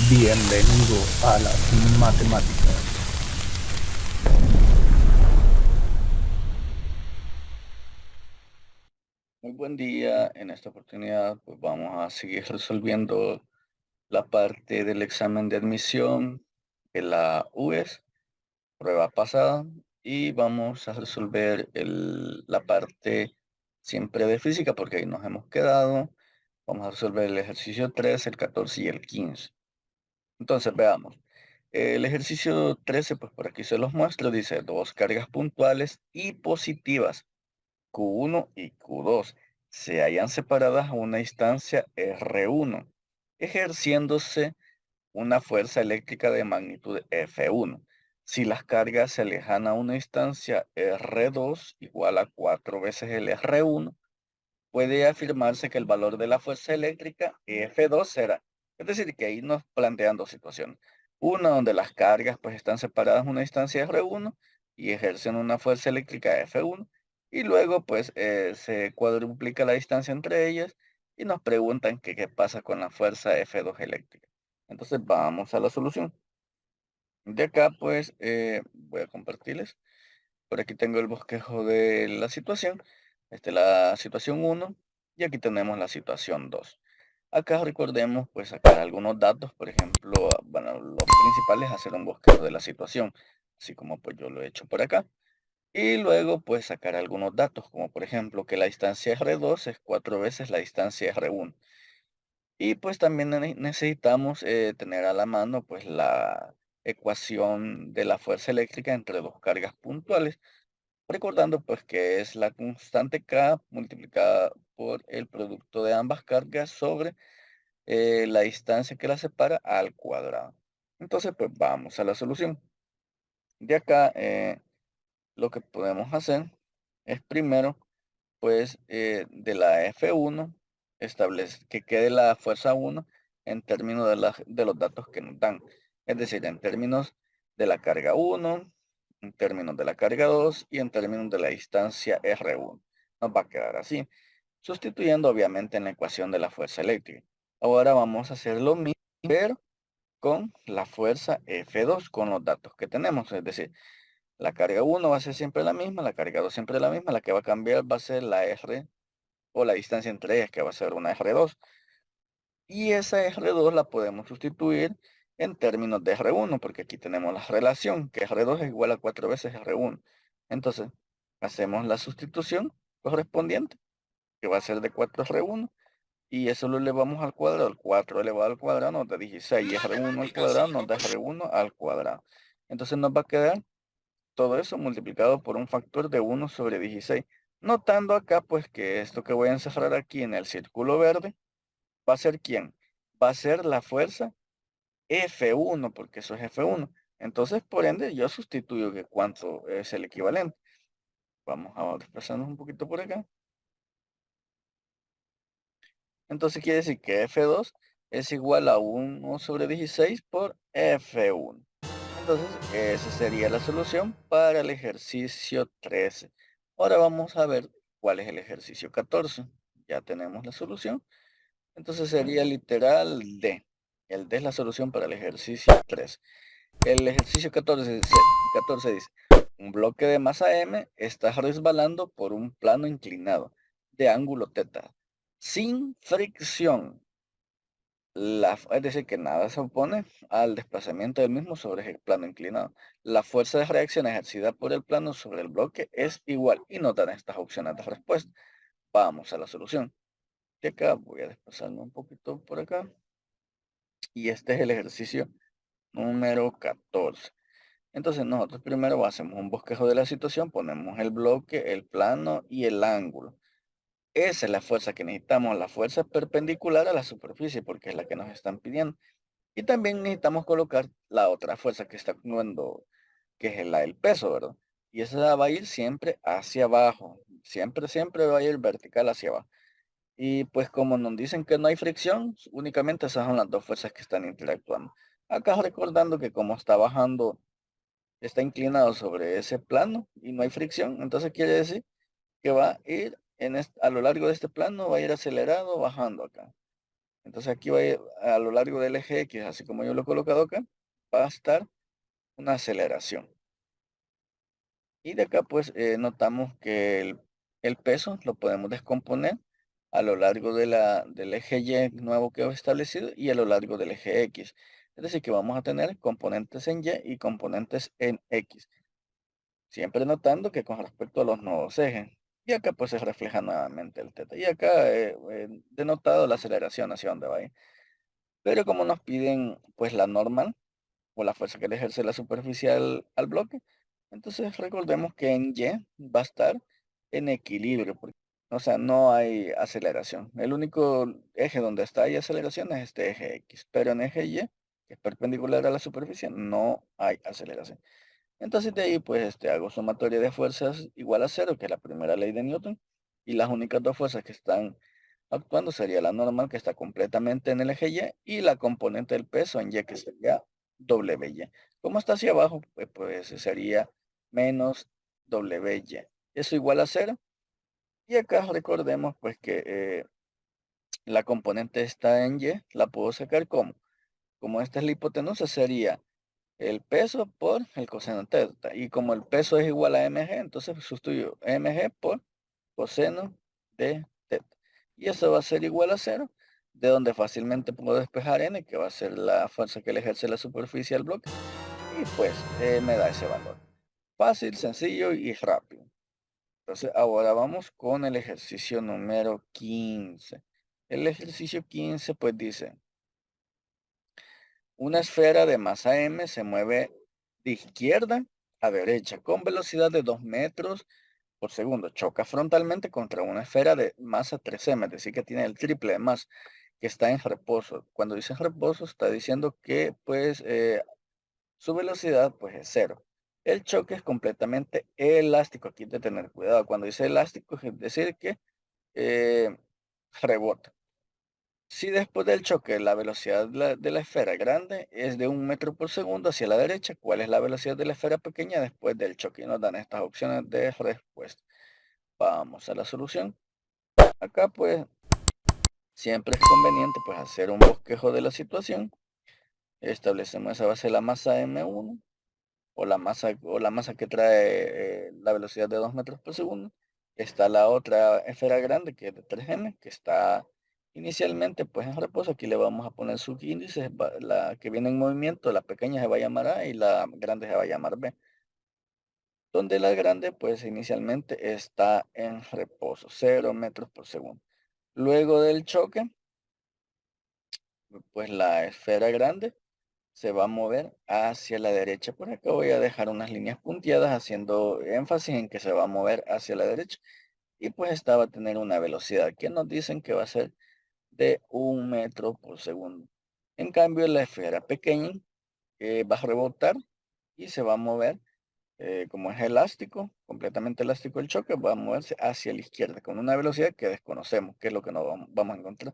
Bienvenido a las matemáticas. Muy buen día. En esta oportunidad, pues vamos a seguir resolviendo la parte del examen de admisión de la UES, prueba pasada, y vamos a resolver la parte siempre de física, porque ahí nos hemos quedado. Vamos a resolver el ejercicio 13, el 14 y el 15. Entonces, veamos. El ejercicio 13, pues por aquí se los muestro, dice dos cargas puntuales y positivas Q1 y Q2 se hallan separadas a una distancia R1, ejerciéndose una fuerza eléctrica de magnitud F1. Si las cargas se alejan a una distancia R2 igual a 4 veces el R1, puede afirmarse que el valor de la fuerza eléctrica F2 será. Es decir, que ahí nos plantean dos situaciones. Una donde las cargas pues están separadas a una distancia R1 y ejercen una fuerza eléctrica F1. Y luego pues se cuadruplica la distancia entre ellas y nos preguntan que qué pasa con la fuerza F2 eléctrica. Entonces vamos a la solución. De acá pues voy a compartirles. Por aquí tengo el bosquejo de la situación. Esta es la situación uno y aquí tenemos la situación 2. Acá recordemos pues sacar algunos datos, por ejemplo, bueno, lo principal es hacer un bosquejo de la situación, así como pues yo lo he hecho por acá. Y luego pues sacar algunos datos, como por ejemplo que la distancia R2 es 4 veces la distancia R1. Y pues también necesitamos tener a la mano pues la ecuación de la fuerza eléctrica entre dos cargas puntuales. Recordando pues que es la constante K multiplicada por el producto de ambas cargas sobre la distancia que las separa al cuadrado. Entonces pues vamos a la solución. De acá lo que podemos hacer es primero pues de la F1 establece que quede la fuerza 1 en términos de los datos que nos dan. Es decir, en términos de la carga 1, en términos de la carga 2 y en términos de la distancia R1. Nos va a quedar así, sustituyendo obviamente en la ecuación de la fuerza eléctrica. Ahora vamos a hacer lo mismo, pero con la fuerza F2, con los datos que tenemos. Es decir, la carga 1 va a ser siempre la misma, la carga 2 siempre la misma, la que va a cambiar va a ser la R o la distancia entre ellas, que va a ser una R2. Y esa R2 la podemos sustituir en términos de R1, porque aquí tenemos la relación, que R2 es igual a 4 veces R1. Entonces, hacemos la sustitución correspondiente, que va a ser de 4R1, y eso lo elevamos al cuadrado. El 4 elevado al cuadrado nos da 16, y R1 al cuadrado nos da R1 al cuadrado. Entonces nos va a quedar todo eso multiplicado por un factor de 1 sobre 16. Notando acá, pues, que esto que voy a encerrar aquí en el círculo verde, ¿va a ser quién? Va a ser la fuerza F1, porque eso es F1. Entonces, por ende, yo sustituyo que cuánto es el equivalente. Vamos a desplazarnos un poquito por acá. Entonces quiere decir que F2 es igual a 1 sobre 16 por F1. Entonces, esa sería la solución para el ejercicio 13. Ahora vamos a ver cuál es el ejercicio 14. Ya tenemos la solución. Entonces sería literal D. El D es la solución para el ejercicio 3. El ejercicio 14 dice, un bloque de masa M está resbalando por un plano inclinado de ángulo teta, sin fricción. Es decir, que nada se opone al desplazamiento del mismo sobre el plano inclinado. La fuerza de reacción ejercida por el plano sobre el bloque es igual y nos dan estas opciones de respuesta. Vamos a la solución. Y acá voy a desplazarme un poquito por acá. Y este es el ejercicio número 14. Entonces nosotros primero hacemos un bosquejo de la situación, ponemos el bloque, el plano y el ángulo. Esa es la fuerza que necesitamos, la fuerza perpendicular a la superficie, porque es la que nos están pidiendo. Y también necesitamos colocar la otra fuerza que está actuando, que es la del peso, ¿verdad? Y esa va a ir siempre hacia abajo. Siempre, siempre va a ir vertical hacia abajo. Y pues como nos dicen que no hay fricción, únicamente esas son las dos fuerzas que están interactuando. Acá recordando que como está bajando, está inclinado sobre ese plano y no hay fricción, entonces quiere decir que va a ir a lo largo de este plano, va a ir acelerado bajando acá. Entonces aquí va a ir a lo largo del eje X, así como yo lo he colocado acá, va a estar una aceleración. Y de acá pues notamos que el peso lo podemos descomponer a lo largo del eje Y nuevo que hemos establecido y a lo largo del eje X. Es decir, que vamos a tener componentes en Y y componentes en X. Siempre notando que con respecto a los nuevos ejes. Y acá pues se refleja nuevamente el teta. Y acá denotado la aceleración hacia dónde va a ir. Pero como nos piden pues la normal o la fuerza que le ejerce la superficie al bloque, entonces recordemos que en Y va a estar en equilibrio, o sea, no hay aceleración. El único eje donde está hay aceleración es este eje X, pero en eje Y, que es perpendicular a la superficie, no hay aceleración. Entonces de ahí pues hago sumatoria de fuerzas igual a cero, que es la primera ley de Newton, y las únicas dos fuerzas que están actuando sería la normal, que está completamente en el eje Y, y la componente del peso en Y, que sería WY. Como está hacia abajo, pues sería menos WY. Eso igual a cero. Y acá recordemos pues que la componente está en Y, la puedo sacar como esta es la hipotenusa, sería el peso por el coseno teta. Y como el peso es igual a mg, entonces sustituyo mg por coseno de teta. Y eso va a ser igual a cero, de donde fácilmente puedo despejar n, que va a ser la fuerza que le ejerce la superficie al bloque. Y pues me da ese valor. Fácil, sencillo y rápido. Entonces ahora vamos con el ejercicio número 15. El ejercicio 15 pues dice, una esfera de masa m se mueve de izquierda a derecha con velocidad de 2 metros por segundo. Choca frontalmente contra una esfera de masa 3m, es decir, que tiene el triple de masa, que está en reposo. Cuando dice reposo, está diciendo que pues su velocidad pues es cero. El choque es completamente elástico. Aquí hay que tener cuidado. Cuando dice elástico, es decir que eh, rebota. Si después del choque la velocidad de la esfera grande es de 1 metro por segundo hacia la derecha, ¿cuál es la velocidad de la esfera pequeña después del choque? Y nos dan estas opciones de respuesta. Vamos a la solución. Acá pues siempre es conveniente pues hacer un bosquejo de la situación. Establecemos esa base de la masa M1 o la masa que trae la velocidad de 2 metros por segundo. Está la otra esfera grande que es de 3m, que está inicialmente pues en reposo. Aquí le vamos a poner sus índices. La que viene en movimiento, la pequeña se va a llamar A y la grande se va a llamar B. Donde la grande pues inicialmente está en reposo, 0 metros por segundo. Luego del choque, pues la esfera grande se va a mover hacia la derecha. Por acá voy a dejar unas líneas punteadas haciendo énfasis en que se va a mover hacia la derecha. Y pues esta va a tener una velocidad que nos dicen que va a ser de 1 metro por segundo. En cambio, la esfera pequeña va a rebotar y se va a mover, como es elástico, completamente elástico el choque, va a moverse hacia la izquierda con una velocidad que desconocemos, que es lo que nos vamos a encontrar.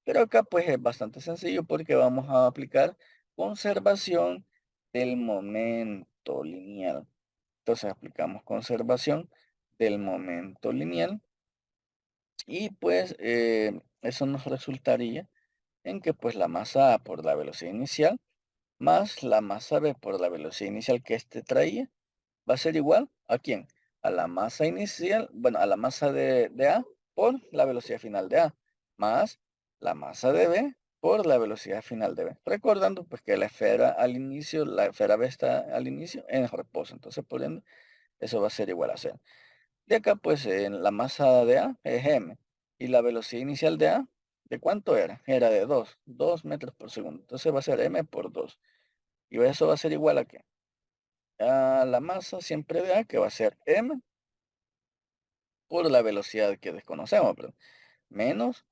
Pero acá pues es bastante sencillo porque vamos a aplicar conservación del momento lineal. Entonces aplicamos conservación del momento lineal y pues eso nos resultaría en que pues la masa A por la velocidad inicial más la masa B por la velocidad inicial que este traía va a ser igual ¿a quién? A la masa inicial, bueno, a la masa de A por la velocidad final de A, más la masa de B por la velocidad final de B. Recordando pues que la esfera al inicio, la esfera B está al inicio en reposo, entonces por ende eso va a ser igual a cero. De acá pues en la masa de A es m y la velocidad inicial de A, ¿de cuánto era? Era de 2 metros por segundo, entonces va a ser m por 2. Y eso va a ser igual a qué? A la masa siempre de A, que va a ser m por la velocidad que desconocemos, pero menos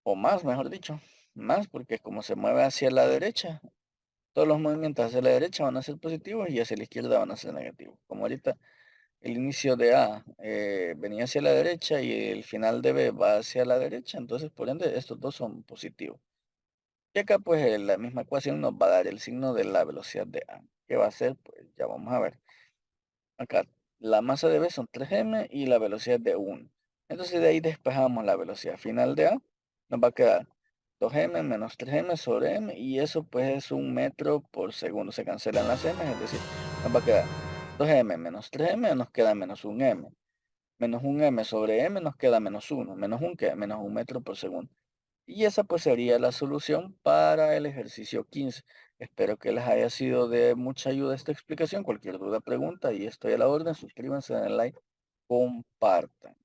o más, mejor dicho, más porque como se mueve hacia la derecha, todos los movimientos hacia la derecha van a ser positivos y hacia la izquierda van a ser negativos. Como ahorita el inicio de A venía hacia la derecha y el final de B va hacia la derecha, entonces por ende estos dos son positivos. Y acá pues la misma ecuación nos va a dar el signo de la velocidad de A. ¿Qué va a ser? Pues ya vamos a ver. Acá la masa de B son 3m y la velocidad de 1. Entonces de ahí despejamos la velocidad final de A. Nos va a quedar 2m menos 3m sobre m, y eso pues es 1 metro por segundo. Se cancelan las m, es decir, nos va a quedar 2m menos 3m, nos queda menos 1m. Menos 1m sobre m nos queda menos 1. ¿Menos 1 qué? Menos 1 metro por segundo. Y esa pues sería la solución para el ejercicio 15. Espero que les haya sido de mucha ayuda esta explicación. Cualquier duda, pregunta, y estoy a la orden. Suscríbanse, den like, compartan.